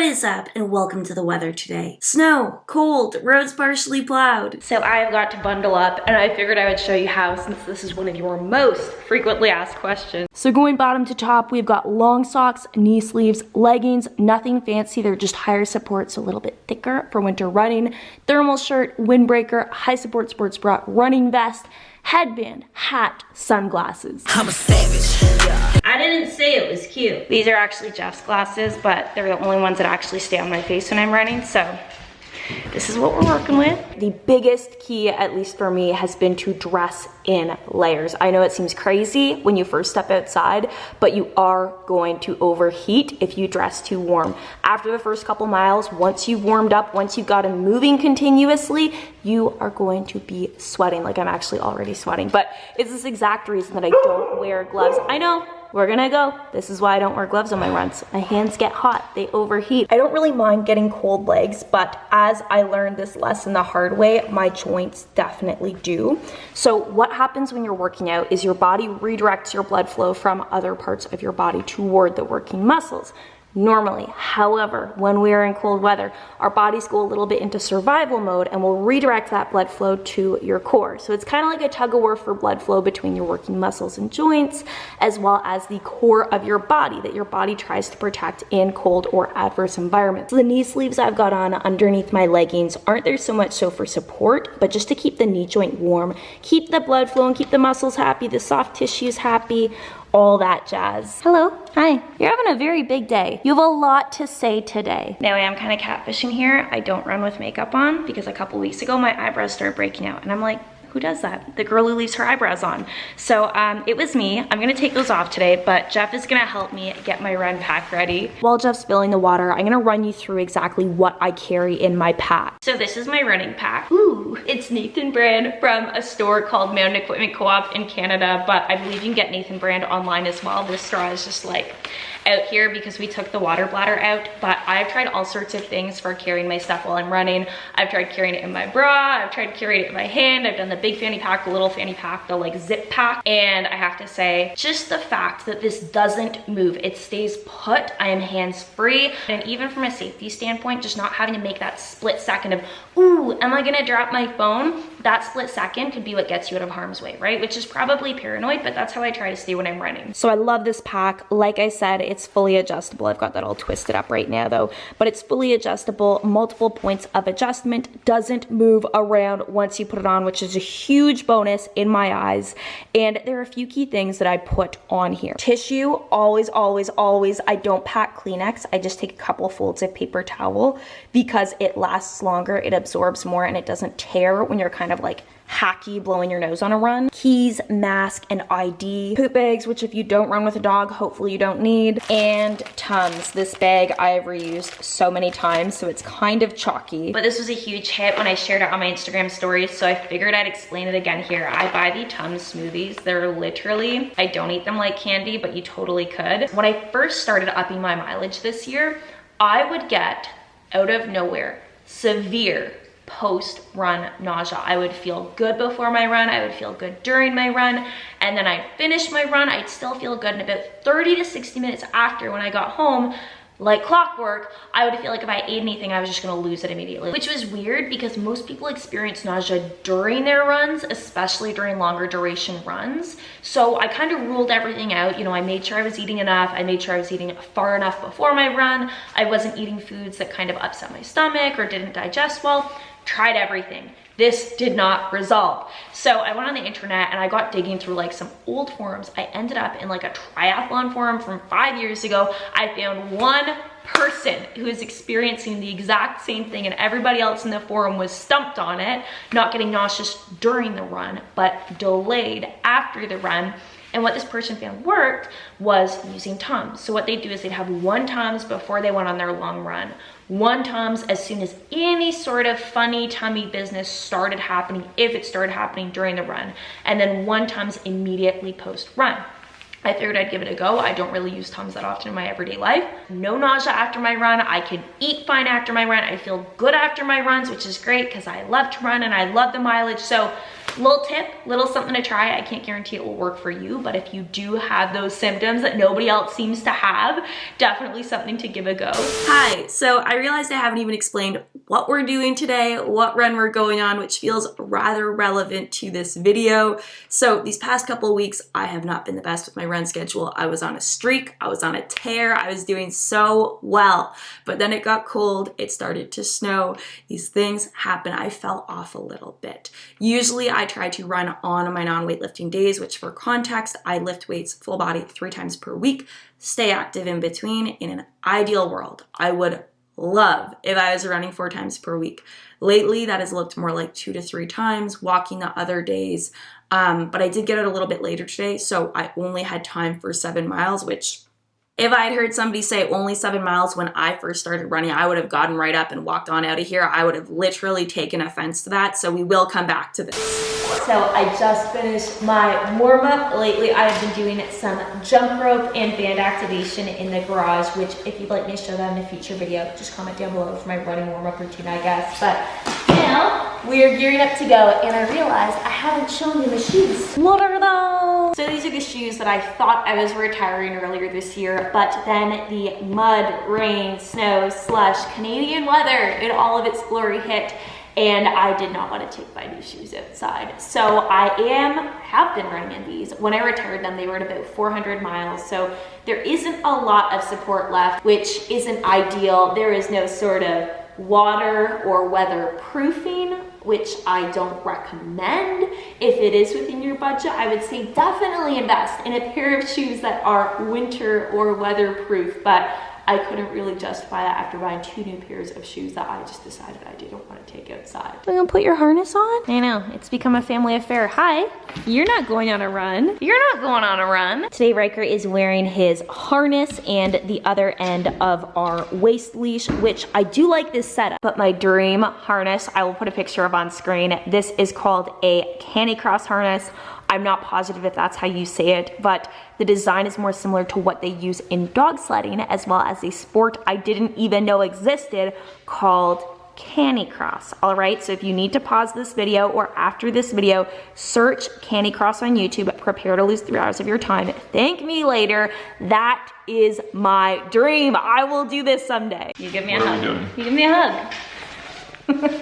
What is up, and welcome to the weather today. Snow, cold, roads partially plowed. So I've got to bundle up, and I figured I would show you how, since this is one of your most frequently asked questions. So going bottom to top, we've got long socks, knee sleeves, leggings, nothing fancy. They're just higher support, so a little bit thicker for winter running. Thermal shirt, windbreaker, high support sports bra, running vest, headband, hat, sunglasses. I'm a savage. Yeah. I didn't say it was cute. These are actually Jeff's glasses, but they're the only ones that actually stay on my face when I'm running, so this is what we're working with. The biggest key, at least for me, has been to dress in layers. I know it seems crazy when you first step outside, but you are going to overheat if you dress too warm. After the first couple miles, once you've warmed up, once you've gotten moving continuously, you are going to be sweating. Like, I'm actually already sweating, but it's this exact reason that I don't wear gloves. I know. We're gonna go. This is why I don't wear gloves on my runs. My hands get hot, they overheat. I don't really mind getting cold legs, but as I learned this lesson the hard way, my joints definitely do. So what happens when you're working out is your body redirects your blood flow from other parts of your body toward the working muscles. Normally, however, when we are in cold weather, our bodies go a little bit into survival mode and will redirect that blood flow to your core. So it's kind of like a tug of war for blood flow between your working muscles and joints, as well as the core of your body that your body tries to protect in cold or adverse environments. So the knee sleeves I've got on underneath my leggings aren't there so much so for support, but just to keep the knee joint warm, keep the blood flowing, keep the muscles happy, the soft tissues happy, all that jazz. Hello, hi. You're having a very big day. You have a lot to say today. Now I am kind of catfishing here. I don't run with makeup on because a couple weeks ago my eyebrows started breaking out and I'm like, who does that? The girl who leaves her eyebrows on. So it was me. I'm gonna take those off today, but Jeff is gonna help me get my run pack ready. While Jeff's filling the water, I'm gonna run you through exactly what I carry in my pack. So this is my running pack. Ooh, it's Nathan brand from a store called Mountain Equipment Co-op in Canada, but I believe you can get Nathan brand online as well. This straw is just like out here because we took the water bladder out, but I've tried all sorts of things for carrying my stuff while I'm running. I've tried carrying it in my bra, I've tried carrying it in my hand, I've done the big fanny pack, the little fanny pack, the like zip pack, and I have to say, just the fact that this doesn't move, it stays put, I am hands-free, and even from a safety standpoint, just not having to make that split second of, ooh, am I gonna drop my phone? That split second could be what gets you out of harm's way, right? Which is probably paranoid, but that's how I try to stay when I'm running. So I love this pack. Like I said, it's fully adjustable. I've got that all twisted up right now though, but it's fully adjustable, multiple points of adjustment, doesn't move around once you put it on, which is a huge bonus in my eyes. And there are a few key things that I put on here. Tissue, always, always, always. I don't pack Kleenex. I just take a couple folds of paper towel because it lasts longer, it absorbs more, and it doesn't tear when you're kind of like hacky blowing your nose on a run. Keys, mask, and ID. Poop bags, which if you don't run with a dog, hopefully you don't need. And Tums. This bag I have reused so many times, so it's kind of chalky. But this was a huge hit when I shared it on my Instagram stories, so I figured I'd explain it again here. I buy the Tums smoothies. They're literally, I don't eat them like candy, but you totally could. When I first started upping my mileage this year, I would get, out of nowhere, severe post-run nausea. I would feel good before my run, I would feel good during my run, and then I'd finish my run, I'd still feel good, and about 30 to 60 minutes after, when I got home, like clockwork, I would feel like if I ate anything, I was just gonna lose it immediately. Which was weird because most people experience nausea during their runs, especially during longer duration runs. So I kind of ruled everything out. You know, I made sure I was eating enough. I made sure I was eating far enough before my run. I wasn't eating foods that kind of upset my stomach or didn't digest well. Tried everything. This did not resolve. So I went on the internet and I got digging through like some old forums. I ended up in like a triathlon forum from 5 years ago. I found one person who is experiencing the exact same thing, and everybody else in the forum was stumped on it, not getting nauseous during the run, but delayed after the run. And what this person found worked was using Tums. So what they do is they'd have one Tums before they went on their long run, one Tums as soon as any sort of funny tummy business started happening, if it started happening during the run, and then one Tums immediately post run. I figured I'd give it a go. I don't really use Tums that often in my everyday life. No nausea after my run. I can eat fine after my run. I feel good after my runs, which is great because I love to run and I love the mileage. So little tip, little something to try. I can't guarantee it will work for you, but if you do have those symptoms that nobody else seems to have, definitely something to give a go. Hi, so I realized I haven't even explained what we're doing today, what run we're going on, which feels rather relevant to this video. So these past couple of weeks, I have not been the best with my run schedule. I was on a streak, I was on a tear, I was doing so well, but then it got cold, it started to snow, these things happen. I fell off a little bit. Usually I try to run on my non-weightlifting days, which for context, I lift weights full body 3 times per week, stay active in between. In an ideal world, I would love if I was running 4 times per week. Lately, that has looked more like 2 to 3 times, walking the other days. But I did get out a little bit later today, so I only had time for 7 miles, which if I had heard somebody say only 7 miles when I first started running, I would have gotten right up and walked on out of here. I would have literally taken offense to that, so we will come back to this. So I just finished my warm-up. Lately, I have been doing some jump rope and band activation in the garage, which if you'd like me to show that in a future video, just comment down below for my running warm-up routine, I guess. But now we are gearing up to go, and I realized I haven't shown you the shoes. What are those? So these are the shoes that I thought I was retiring earlier this year, but then the mud, rain, snow, slush, Canadian weather in all of its glory hit, and I did not want to take my new shoes outside. So I have been running in these. When I retired them, they were at about 400 miles, so there isn't a lot of support left, which isn't ideal. There is no sort of water or weather proofing, which I don't recommend. If it is within your budget, I would say definitely invest in a pair of shoes that are winter or weatherproof, but I couldn't really justify that after buying 2 new pairs of shoes that I just decided I didn't want to take outside. Are you gonna put your harness on? I know, it's become a family affair. Hi, you're not going on a run. You're not going on a run. Today, Riker is wearing his harness and the other end of our waist leash, which I do like this setup, but my dream harness, I will put a picture of on screen. This is called a Canicross harness. I'm not positive if that's how you say it, but the design is more similar to what they use in dog sledding, as well as a sport I didn't even know existed called Canicross. All right, so if you need to pause this video or after this video, search Canicross on YouTube, prepare to lose 3 hours of your time. Thank me later. That is my dream. I will do this someday. You give me a hug. What are we doing? You give me a hug.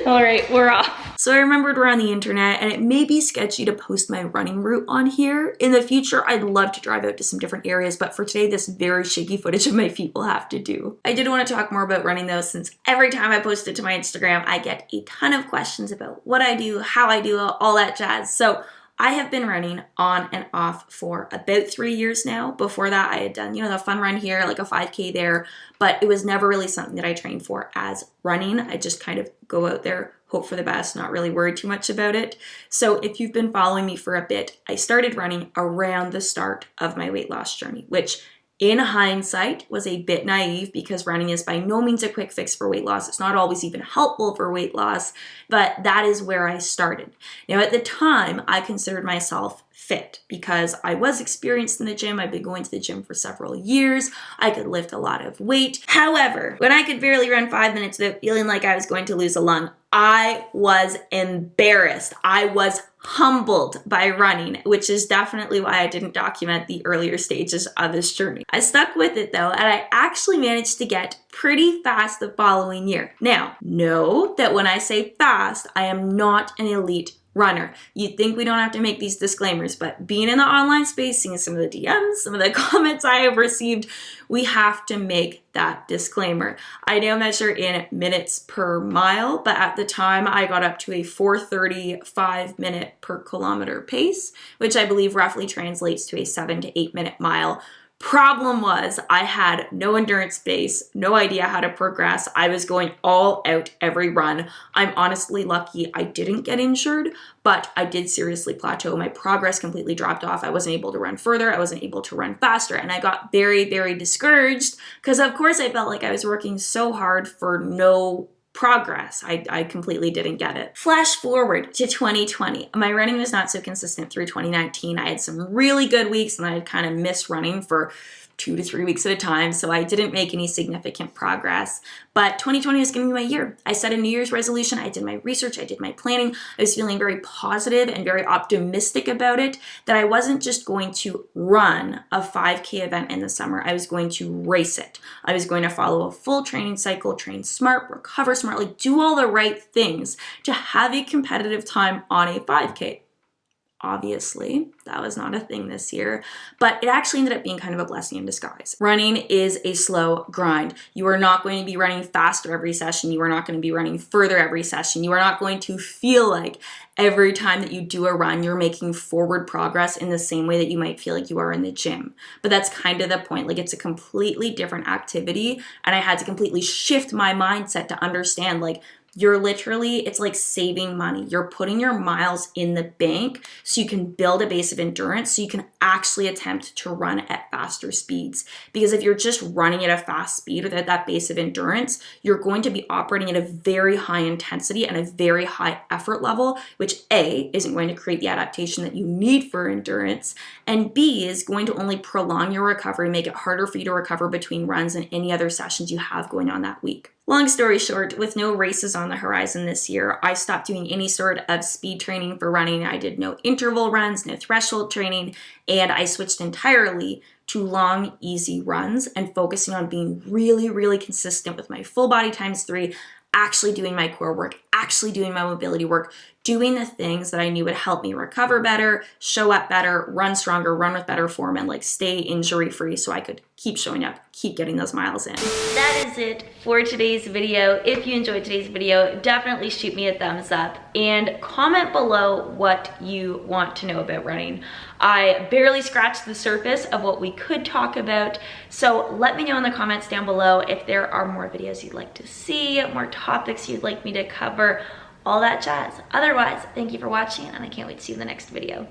All right, we're off. So I remembered we're on the internet and it may be sketchy to post my running route on here. In the future, I'd love to drive out to some different areas, but for today, this very shaky footage of my feet will have to do. I did want to talk more about running though, since every time I post it to my Instagram, I get a ton of questions about what I do, how I do it, all that jazz. So I have been running on and off for about 3 years now. Before that, I had done, the fun run here, like a 5K there, but it was never really something that I trained for as running. I just kind of go out there, hope for the best, not really worry too much about it. So if you've been following me for a bit, I started running around the start of my weight loss journey, which in hindsight was a bit naive because running is by no means a quick fix for weight loss. It's not always even helpful for weight loss, but that is where I started. Now at the time, I considered myself fit because I was experienced in the gym. I've been going to the gym for several years. I could lift a lot of weight. However, when I could barely run 5 minutes without feeling like I was going to lose a lung, I was embarrassed. I was humbled by running, which is definitely why I didn't document the earlier stages of this journey. I stuck with it though, and I actually managed to get pretty fast the following year. Now, know that when I say fast, I am not an elite runner. You'd think we don't have to make these disclaimers, but being in the online space, seeing some of the DMs, some of the comments I have received, we have to make that disclaimer. I now measure in minutes per mile, but at the time I got up to a 4:35 minute per kilometer pace, which I believe roughly translates to a 7 to 8 minute mile. Problem was, I had no endurance base, no idea how to progress. I was going all out every run. I'm honestly lucky I didn't get injured, but I did seriously plateau. My progress completely dropped off. I wasn't able to run further. I wasn't able to run faster. And I got very, very discouraged because of course I felt like I was working so hard for no progress. I completely didn't get it. Flash forward to 2020. My running was not so consistent through 2019. I had some really good weeks and I had kind of missed running for 2 to 3 weeks at a time, so I didn't make any significant progress. But 2020 was going to be my year. I set a New Year's resolution. I did my research. I did my planning. I was feeling very positive and very optimistic about it, that I wasn't just going to run a 5K event in the summer. I was going to race it. I was going to follow a full training cycle, train smart, recover smart, like do all the right things to have a competitive time on a 5K. Obviously, that was not a thing this year, but it actually ended up being kind of a blessing in disguise. Running is a slow grind. You are not going to be running faster every session. You are not going to be running further every session. You are not going to feel like every time that you do a run, you're making forward progress in the same way that you might feel like you are in the gym. But that's kind of the point. Like, it's a completely different activity, and I had to completely shift my mindset to understand, like, you're literally, it's like saving money. You're putting your miles in the bank so you can build a base of endurance so you can actually attempt to run at faster speeds. Because if you're just running at a fast speed or at that base of endurance, you're going to be operating at a very high intensity and a very high effort level, which A, isn't going to create the adaptation that you need for endurance, and B, is going to only prolong your recovery, make it harder for you to recover between runs and any other sessions you have going on that week. Long story short, with no races on the horizon this year, I stopped doing any sort of speed training for running. I did no interval runs, no threshold training, and I switched entirely to long, easy runs and focusing on being really, really consistent with my full body ×3, actually doing my core work, actually doing my mobility work, doing the things that I knew would help me recover better, show up better, run stronger, run with better form, and like stay injury free so I could keep showing up, keep getting those miles in. That is it for today's video. If you enjoyed today's video, definitely shoot me a thumbs up and comment below what you want to know about running. I barely scratched the surface of what we could talk about, so let me know in the comments down below if there are more videos you'd like to see, more topics you'd like me to cover, all that jazz. Otherwise, thank you for watching, and I can't wait to see you in the next video.